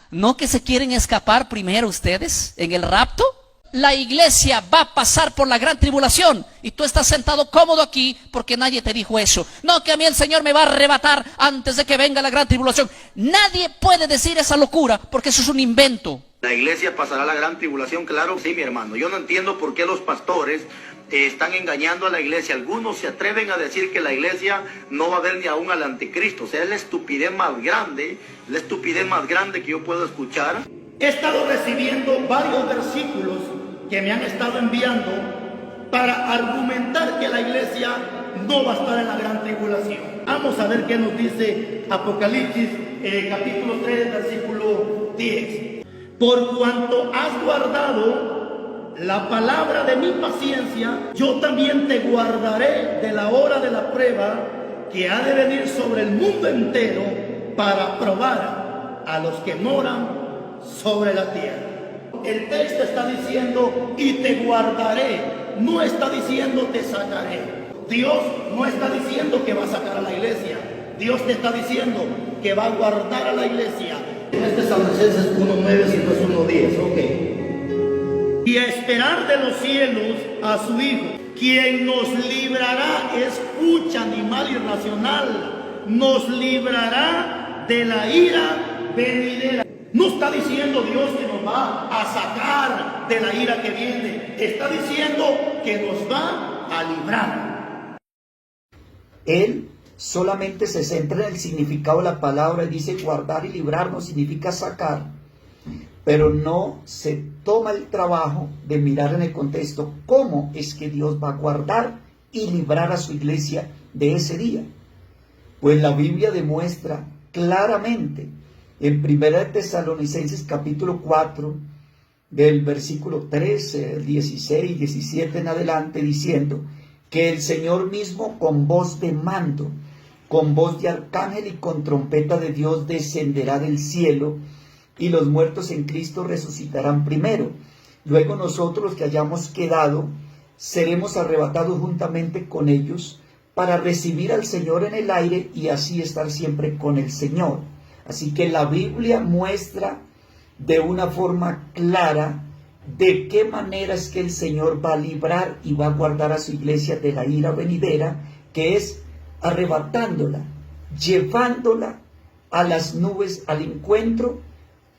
¿No que se quieren escapar primero ustedes en el rapto? La iglesia va a pasar por la gran tribulación y tú estás sentado cómodo aquí porque nadie te dijo eso. No, que a mí el Señor me va a arrebatar antes de que venga la gran tribulación. Nadie puede decir esa locura porque eso es un invento. La iglesia pasará la gran tribulación, claro, sí, mi hermano. Yo no entiendo por qué los pastores están engañando a la iglesia. Algunos se atreven a decir que la iglesia no va a ver ni aún al anticristo. O sea, es la estupidez más grande que yo puedo escuchar. He estado recibiendo varios versículos que me han estado enviando para argumentar que la iglesia no va a estar en la gran tribulación. Vamos a ver qué nos dice Apocalipsis, capítulo 3, versículo 10. Por cuanto has guardado la palabra de mi paciencia, yo también te guardaré de la hora de la prueba que ha de venir sobre el mundo entero para probar a los que moran sobre la tierra. El texto está diciendo y te guardaré, no está diciendo te sacaré. Dios no está diciendo que va a sacar a la iglesia, Dios te está diciendo que va a guardar a la iglesia. Este es Tesalonicenses 1:9, si no es 1:10, ok. Y a esperar de los cielos a su Hijo, quien nos librará, escucha, animal irracional, nos librará de la ira venidera. No está diciendo Dios que nos va a sacar de la ira que viene, está diciendo que nos va a librar. Él solamente se centra en el significado de la palabra y dice guardar y librar no significa sacar, pero no se toma el trabajo de mirar en el contexto cómo es que Dios va a guardar y librar a su iglesia de ese día. Pues la Biblia demuestra claramente en 1 Tesalonicenses capítulo 4, del versículo 13, 16 y 17 en adelante, diciendo que el Señor mismo con voz de mando, con voz de arcángel y con trompeta de Dios descenderá del cielo, y los muertos en Cristo resucitarán primero. Luego nosotros, los que hayamos quedado, seremos arrebatados juntamente con ellos para recibir al Señor en el aire y así estar siempre con el Señor. Así que la Biblia muestra de una forma clara de qué manera es que el Señor va a librar y va a guardar a su iglesia de la ira venidera, que es arrebatándola, llevándola a las nubes al encuentro,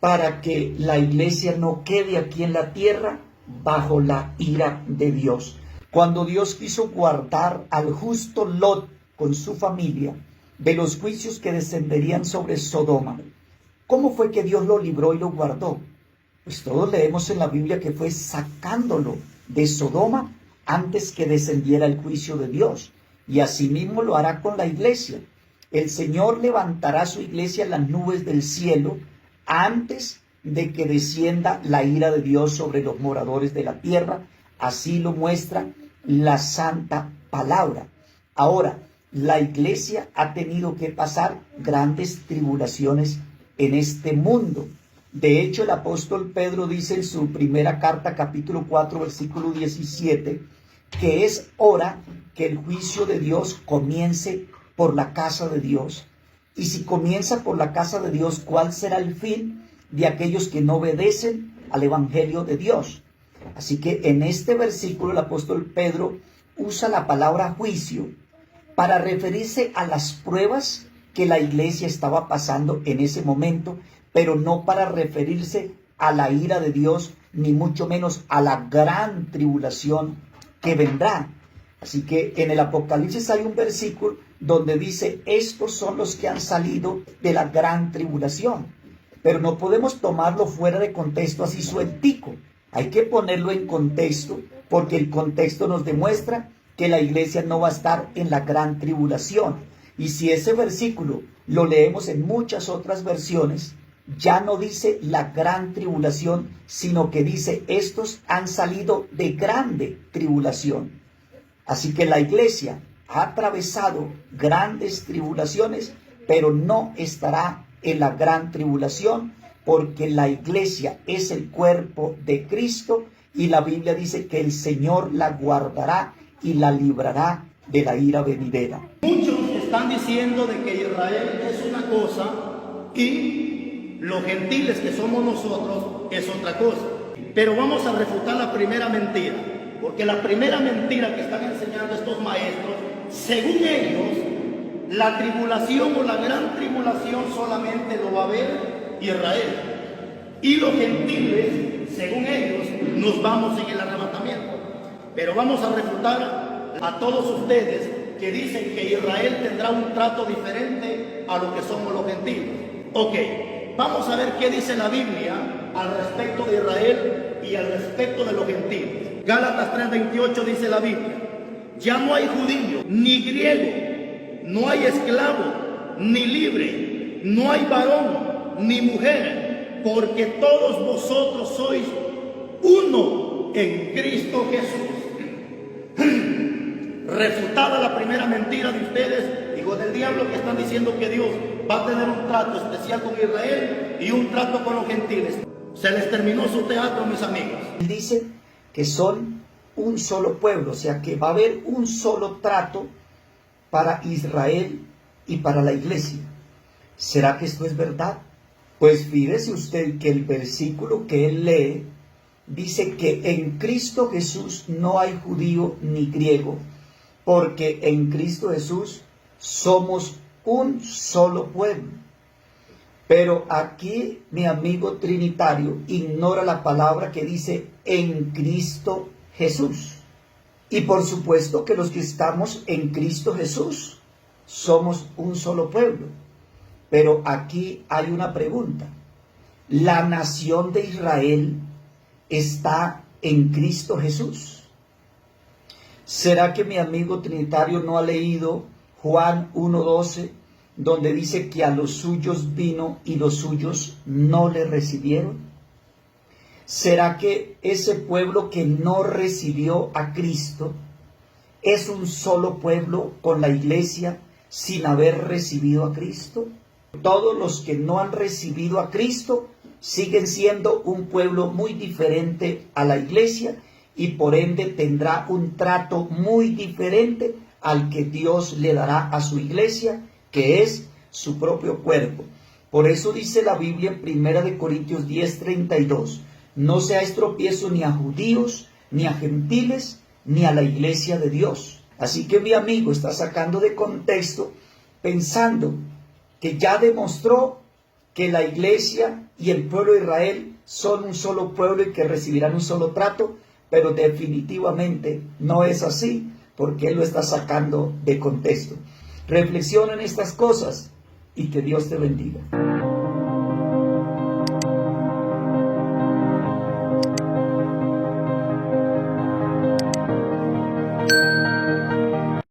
para que la iglesia no quede aquí en la tierra bajo la ira de Dios. Cuando Dios quiso guardar al justo Lot con su familia de los juicios que descenderían sobre Sodoma, ¿cómo fue que Dios lo libró y lo guardó? Pues todos leemos en la Biblia que fue sacándolo de Sodoma antes que descendiera el juicio de Dios. Y asimismo lo hará con la iglesia. El Señor levantará su iglesia en las nubes del cielo antes de que descienda la ira de Dios sobre los moradores de la tierra. Así lo muestra la santa palabra. Ahora, la iglesia ha tenido que pasar grandes tribulaciones en este mundo. De hecho, el apóstol Pedro dice en su primera carta, capítulo 4, versículo 17, que es hora que el juicio de Dios comience por la casa de Dios. Y si comienza por la casa de Dios, ¿cuál será el fin de aquellos que no obedecen al evangelio de Dios? Así que en este versículo el apóstol Pedro usa la palabra juicio para referirse a las pruebas que la iglesia estaba pasando en ese momento, pero no para referirse a la ira de Dios, ni mucho menos a la gran tribulación que vendrá. Así que en el Apocalipsis hay un versículo donde dice, estos son los que han salido de la gran tribulación. Pero no podemos tomarlo fuera de contexto así sueltico. Hay que ponerlo en contexto, porque el contexto nos demuestra que la iglesia no va a estar en la gran tribulación. Y si ese versículo lo leemos en muchas otras versiones, ya no dice la gran tribulación, sino que dice estos han salido de grande tribulación. Así que la iglesia ha atravesado grandes tribulaciones, pero no estará en la gran tribulación, porque la iglesia es el cuerpo de Cristo y la Biblia dice que el Señor la guardará y la librará de la ira venidera. Muchos están diciendo de que Israel es una cosa y los gentiles que somos nosotros es otra cosa. Pero vamos a refutar la primera mentira, porque la primera mentira que están enseñando estos maestros, según ellos, la tribulación o la gran tribulación solamente lo va a ver Israel. Y los gentiles, según ellos, nos vamos en el arrebatamiento. Pero vamos a refutar a todos ustedes que dicen que Israel tendrá un trato diferente a lo que somos los gentiles. Ok, vamos a ver qué dice la Biblia al respecto de Israel y al respecto de los gentiles. Gálatas 3:28 dice la Biblia: ya no hay judío ni griego, no hay esclavo ni libre, no hay varón ni mujer, porque todos vosotros sois uno en Cristo Jesús. Refutada la primera mentira de ustedes, hijos del diablo, que están diciendo que Dios va a tener un trato especial con Israel y un trato con los gentiles. Se les terminó su teatro, mis amigos. Él dice que son un solo pueblo, o sea que va a haber un solo trato para Israel y para la iglesia. ¿Será que esto es verdad? Pues fíjese usted que el versículo que él lee dice que en Cristo Jesús no hay judío ni griego, porque en Cristo Jesús somos un solo pueblo. Pero aquí mi amigo trinitario ignora la palabra que dice en Cristo Jesús. Y por supuesto que los que estamos en Cristo Jesús somos un solo pueblo. Pero aquí hay una pregunta. ¿La nación de Israel está en Cristo Jesús? ¿Será que mi amigo trinitario no ha leído Juan 1:12, donde dice que a los suyos vino y los suyos no le recibieron? ¿Será que ese pueblo que no recibió a Cristo es un solo pueblo con la iglesia sin haber recibido a Cristo? Todos los que no han recibido a Cristo siguen siendo un pueblo muy diferente a la iglesia y por ende tendrá un trato muy diferente al que Dios le dará a su iglesia, que es su propio cuerpo. Por eso dice la Biblia en 1 Corintios 10:32, no seáis tropiezo ni a judíos, ni a gentiles, ni a la iglesia de Dios. Así que mi amigo está sacando de contexto pensando que ya demostró que la iglesia y el pueblo de Israel son un solo pueblo y que recibirán un solo trato, pero definitivamente no es así, porque él lo está sacando de contexto. Reflexiona en estas cosas y que Dios te bendiga.